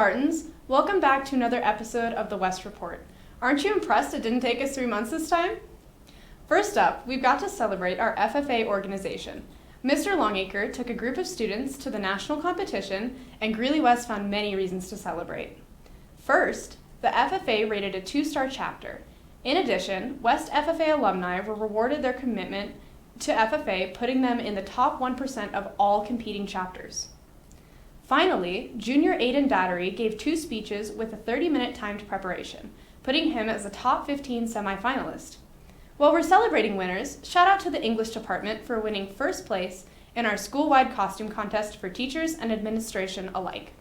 Spartans, welcome back to another episode of the West Report. Aren't you impressed it didn't take us 3 months this time? First up, we've got to celebrate our FFA organization. Mr. Longacre took a group of students to the national competition, and Greeley West found many reasons to celebrate. First, the FFA rated a 2-star chapter. In addition, West FFA alumni were rewarded their commitment to FFA, putting them in the top 1% of all competing chapters. Finally, junior Aiden Dattery gave 2 speeches with a 30-minute timed preparation, putting him as a top 15 semifinalist. While we're celebrating winners, shout out to the English department for winning first place in our school-wide costume contest for teachers and administration alike.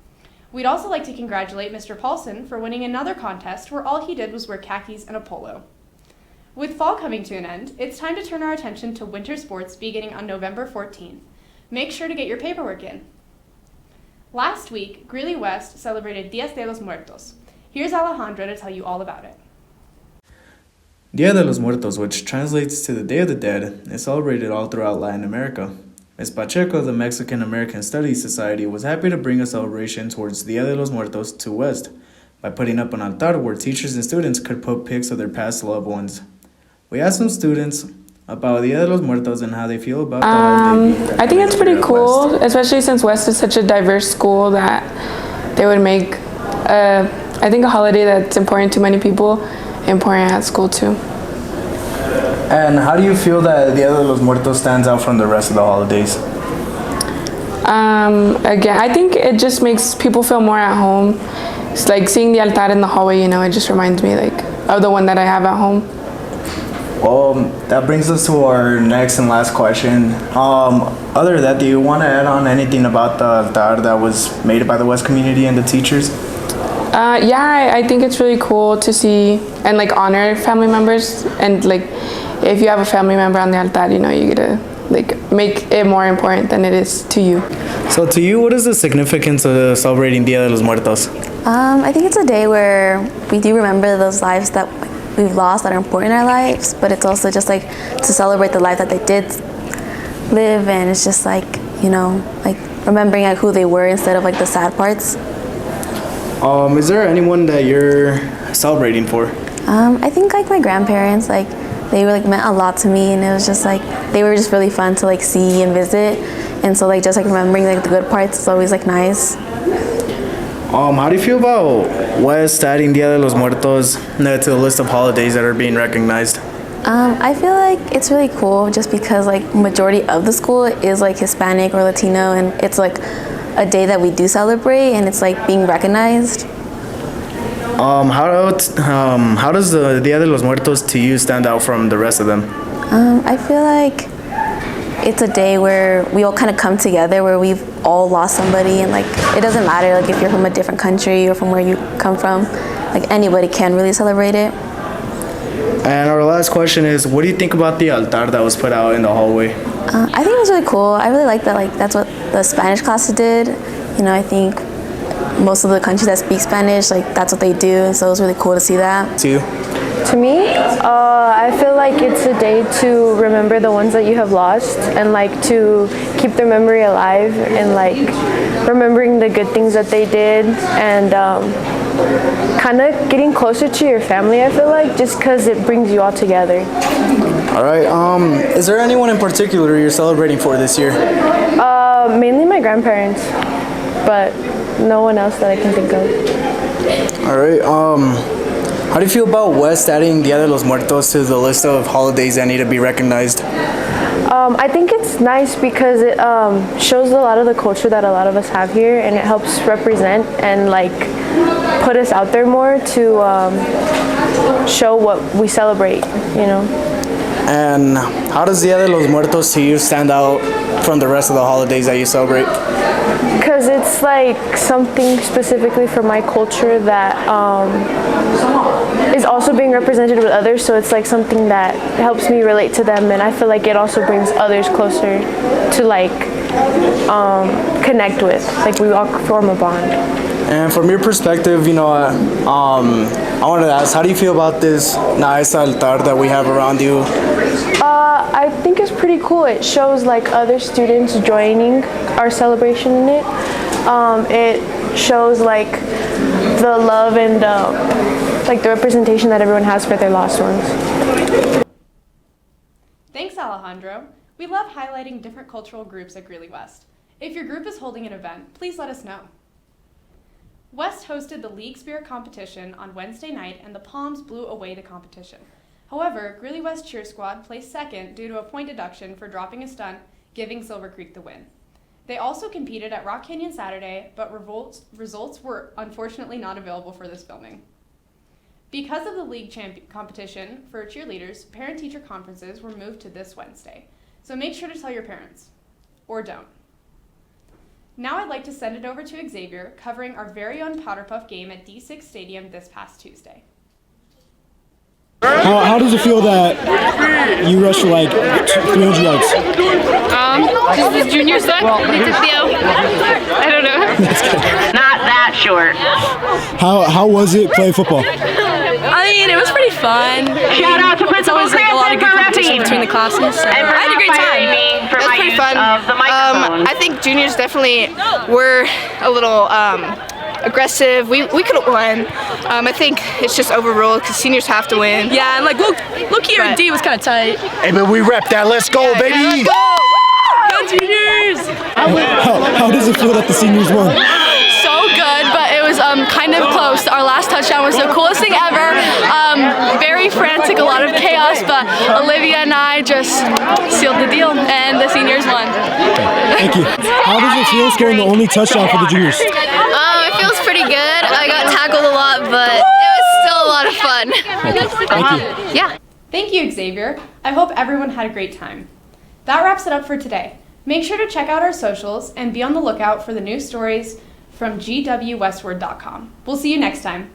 We'd also like to congratulate Mr. Paulson for winning another contest where all he did was wear khakis and a polo. With fall coming to an end, it's time to turn our attention to winter sports beginning on November 14th. Make sure to get your paperwork in. Last week, Greeley West celebrated Dia de los Muertos. Here's Alejandro to tell you all about it. Dia de los Muertos, which translates to the Day of the Dead, is celebrated all throughout Latin America. Ms. Pacheco of the Mexican American Studies Society was happy to bring a celebration towards Dia de los Muertos to West by putting up an altar where teachers and students could put pics of their past loved ones. We asked some students about Dia de los Muertos and how they feel about the holiday. I think it's pretty cool, especially since West is such a diverse school that they would make, I think, a holiday that's important to many people, important at school too. And how do you feel that Dia de los Muertos stands out from the rest of the holidays? Again, I think it just makes people feel more at home. It's like seeing the altar in the hallway, it just reminds me of the one that I have at home. Well, that brings us to our next and last question. Other than that, do you want to add on anything about the altar that was made by the West community and the teachers? Yeah, I think it's really cool to see and honor family members, and if you have a family member on the altar, you get to make it more important than it is to you. So to you, what is the significance of celebrating Dia de los Muertos? I think it's a day where we do remember those lives that we've lost that are important in our lives, but it's also just to celebrate the life that they did live, and it's just remembering who they were instead of the sad parts. Is there anyone that you're celebrating for? I think my grandparents, they meant a lot to me, and it was just they were just really fun to see and visit, and so just remembering the good parts is always nice. How do you feel about West adding Dia de los Muertos to the list of holidays that are being recognized? I feel it's really cool just because majority of the school is Hispanic or Latino, and it's a day that we do celebrate, and it's being recognized. How does the Dia de los Muertos to you stand out from the rest of them? I feel it's a day where we all kind of come together, where we've all lost somebody, and it doesn't matter if you're from a different country or from where you come from, anybody can really celebrate it. And our last question is, what do you think about the altar that was put out in the hallway? I think it was really cool. I really like that that's what the Spanish classes did. I think most of the countries that speak Spanish, that's what they do, and so it was really cool to see that. To you? To me, I feel it's a day to remember the ones that you have lost, and to keep their memory alive, and remembering the good things that they did, and kind of getting closer to your family, I feel just because it brings you all together. All right, is there anyone in particular you're celebrating for this year? Mainly my grandparents, but no one else that I can think of. All right, how do you feel about West adding Dia de los Muertos to the list of holidays that need to be recognized? I think it's nice because it shows a lot of the culture that a lot of us have here, and it helps represent and put us out there more to show what we celebrate, And how does Dia de los Muertos to you stand out from the rest of the holidays that you celebrate? Because it's something specifically for my culture that is also being represented with others, so it's something that helps me relate to them, and I feel it also brings others closer to connect with, we all form a bond. And from your perspective, I wanted to ask, how do you feel about this nice altar that we have around you? I think it's pretty cool. It shows other students joining our celebration in it. It shows the love and like the representation that everyone has for their lost ones. Thanks, Alejandro. We love highlighting different cultural groups at Greeley West. If your group is holding an event, please let us know. West hosted the League Spirit competition on Wednesday night, and the Palms blew away the competition. However, Greeley West Cheer Squad placed second due to a point deduction for dropping a stunt, giving Silver Creek the win. They also competed at Rock Canyon Saturday, but results were unfortunately not available for this filming. Because of the league competition for cheerleaders, parent-teacher conferences were moved to this Wednesday. So make sure to tell your parents, or don't. Now I'd like to send it over to Xavier, covering our very own Powder Puff game at D6 Stadium this past Tuesday. How does it feel that you rushed for like 300 yards? Because the juniors suck. They took the L. I don't know. Not that short. How was it playing football? I mean, it was pretty fun. Shout out to It's always like a lot of good competition between the classes. So I had a great time. It was pretty fun. I think juniors definitely were a little aggressive. We could have won. I think it's just overruled because seniors have to win. Yeah, and like look here, D was kind of tight. Hey, but we rep that. Let's go, baby. Let's go! Go juniors! How does it feel that the seniors won? So good, but it was kind of close. Our last touchdown was the coolest thing ever. Very frantic, a lot of chaos, but Olivia and I just sealed the deal, and the seniors won. Thank you. How does it feel scoring the only touchdown for the juniors? It feels pretty good. I got tackled a lot, but it was still a lot of fun. Thank you. Yeah. Thank you, Xavier. I hope everyone had a great time. That wraps it up for today. Make sure to check out our socials and be on the lookout for the new stories from gwwestward.com. We'll see you next time.